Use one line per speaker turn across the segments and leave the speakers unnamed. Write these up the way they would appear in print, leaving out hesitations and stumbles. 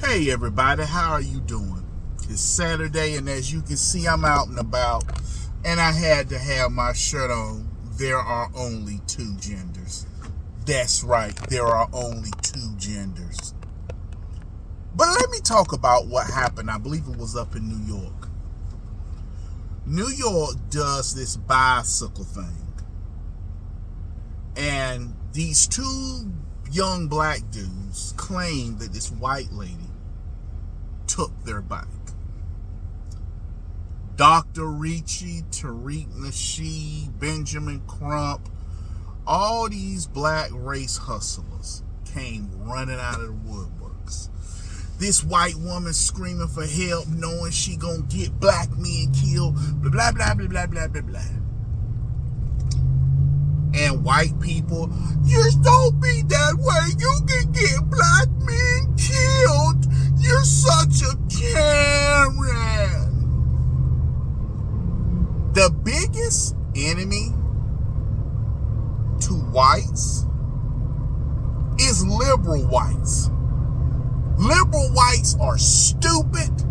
Hey everybody, how are you doing? It's Saturday, and as you can see, I'm out and about, and I had to have my shirt on. There are only two genders. That's right, there are only two genders. But let me talk about what happened. I believe it was up in New York. New York does this bicycle thing, and these two young black dudes claim that this white lady took their bike. Dr. Ricci, Tariq Nasheed, Benjamin Crump, all these black race hustlers came running out of the woodworks. This white woman screaming for help, knowing she gonna get black men killed, blah, blah, blah, blah, blah, blah, blah, blah. And white people, you don't be that way. You can get black men killed. You're such a Karen. The biggest enemy to whites is liberal whites. Liberal whites are stupid,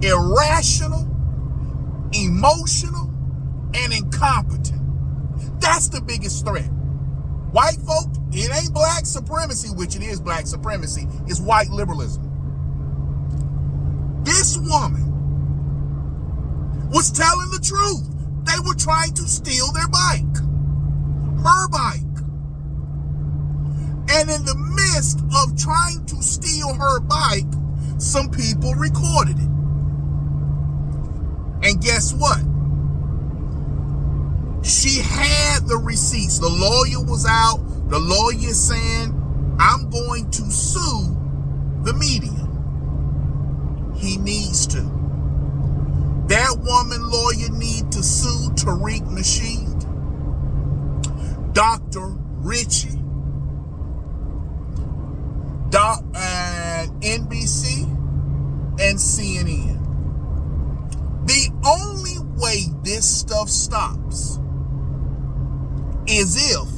irrational, emotional, and incompetent. That's the biggest threat. White folk, it ain't black supremacy, which it is black supremacy, it's white liberalism. This woman was telling the truth. They were trying to steal their bike. Her bike. And in the midst of trying to steal her bike, some people recorded it. And guess what? She had the receipts. The lawyer was out. The lawyer is saying, I'm going to sue the media. He needs to. That woman lawyer need to sue Tariq Nasheed, Dr. Ricci, and NBC, and CNN. The only way this stuff stops is if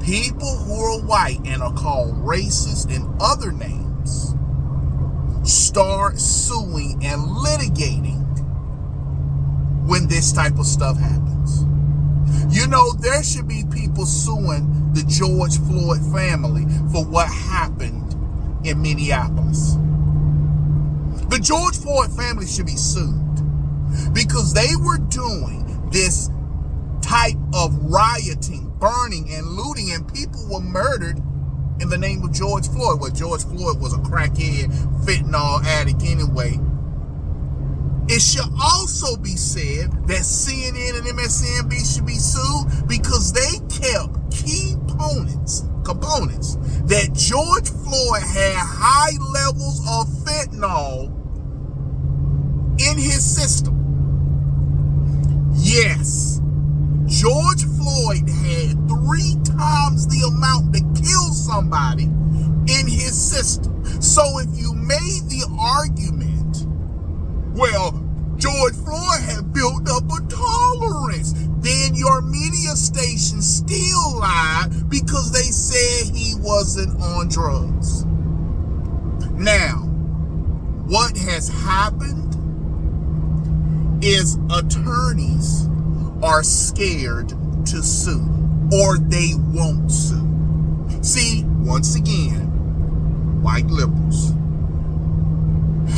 people who are white and are called racist and other names start suing and litigating when this type of stuff happens. You know, there should be people suing the George Floyd family for what happened in Minneapolis. The George Floyd family should be sued because they were doing this type of rioting, burning, and looting, and people were murdered in the name of George Floyd. Well, George Floyd was a crackhead, fentanyl addict anyway. It should also be said that CNN and MSNBC should be sued because they kept key components that George Floyd had high levels of fentanyl in his system. Yes, George Floyd had 3 times the amount to kill somebody in his system. So if you made the argument, well, George Floyd had built up a tolerance, then your media station still lied because they said he wasn't on drugs. Now, what has happened is attorneys are scared to sue, or they won't sue. See, once again, white liberals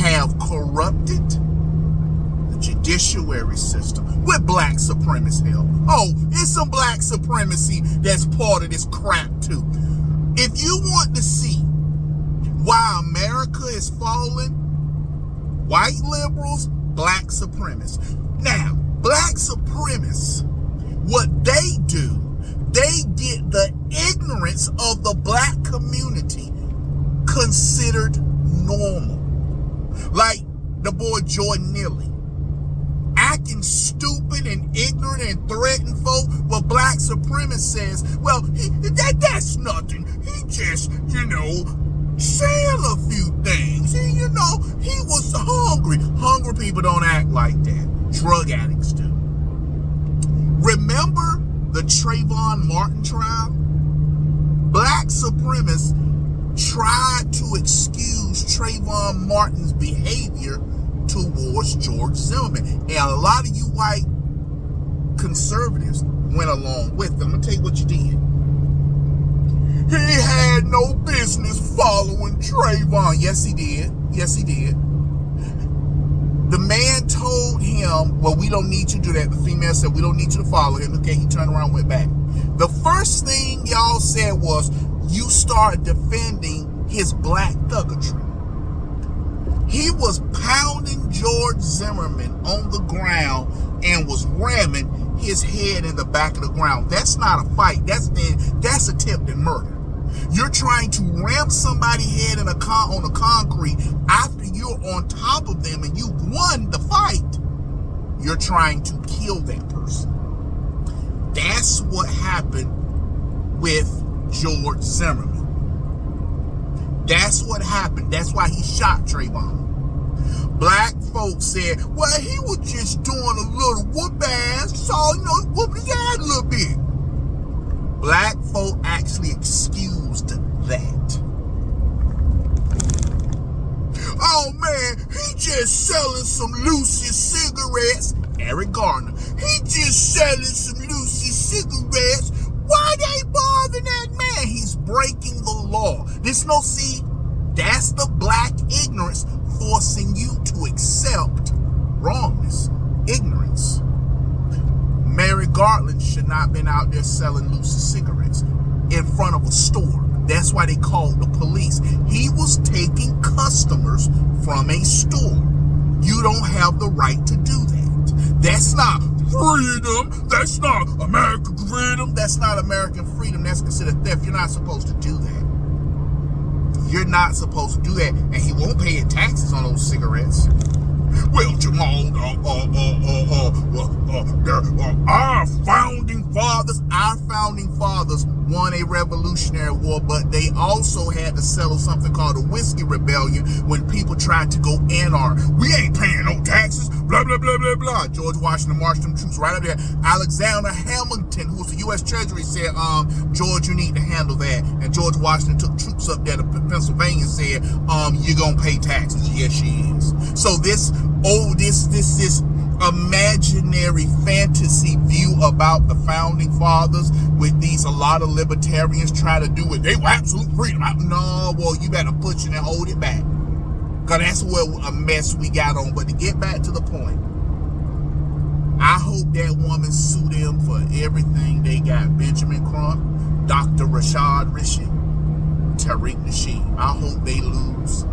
have corrupted the judiciary system with black supremacist help. Oh, it's some black supremacy that's part of this crap too. If you want to see why America is falling, white liberals, black supremacists. Now, black supremacists, what they do, they get the ignorance of the black community considered normal. Like the boy Jordan Neely, acting stupid and ignorant and threatening folk, but black supremacist says, well, that's nothing. He just, saying a few things. He was hungry. Hungry people don't act like that. Drug addicts do. Remember the Trayvon Martin trial? Black supremacists tried to excuse Trayvon Martin's behavior towards George Zimmerman. And a lot of you white conservatives went along with them. I'm going to tell you what you did. He had no business following Trayvon. Yes, he did. Yes, he did. The man told him, well, we don't need you to do that. The female said, we don't need you to follow him. Okay, he turned around and went back. The first thing y'all said was, you start defending his black thuggetry. He was pounding George Zimmerman on the ground and was ramming his head in the back of the ground. That's not a fight. That's attempted murder. You're trying to ram somebody's head on the concrete after you're on top of them and you won the fight. You're trying to kill that person. That's what happened with George Zimmerman. That's what happened. That's why he shot Trayvon. Black folks said, well, he was just doing a little whoop ass, so, whoop his ass a little bit. Black folk actually excused that. Oh man, he just selling some Lucy cigarettes. Eric Garner. He just selling some Lucy cigarettes. Why they bother that man? He's breaking the law. That's the black ignorance forcing you to accept wrongness, ignorance. Mary Garland should not have been out there selling Lucy cigarettes in front of a store. That's why they called the police. He was taking customers from a store. You don't have the right to do that. That's not freedom. That's not American freedom. That's not American freedom. That's considered theft. You're not supposed to do that. You're not supposed to do that. And he won't pay taxes on those cigarettes. Well, Jamal, our founding fathers won a Revolutionary War, but they also had to settle something called the Whiskey Rebellion when people tried to go anarch. We ain't paying no taxes, blah, blah, blah, blah, blah. George Washington marched them troops right up there. Alexander Hamilton, who was the U.S. Treasury, said, George, you need to handle that. And George Washington took troops up there to Pennsylvania and said, you're going to pay taxes. Yes, she is. So this imaginary fantasy view about the founding fathers with a lot of libertarians try to do it. They were absolute freedom. No, well, you better push it and hold it back. Because that's what a mess we got on. But to get back to the point, I hope that woman sue them for everything they got. Benjamin Crump, Dr. Rashad Rishi, Tariq Nasheed. I hope they lose.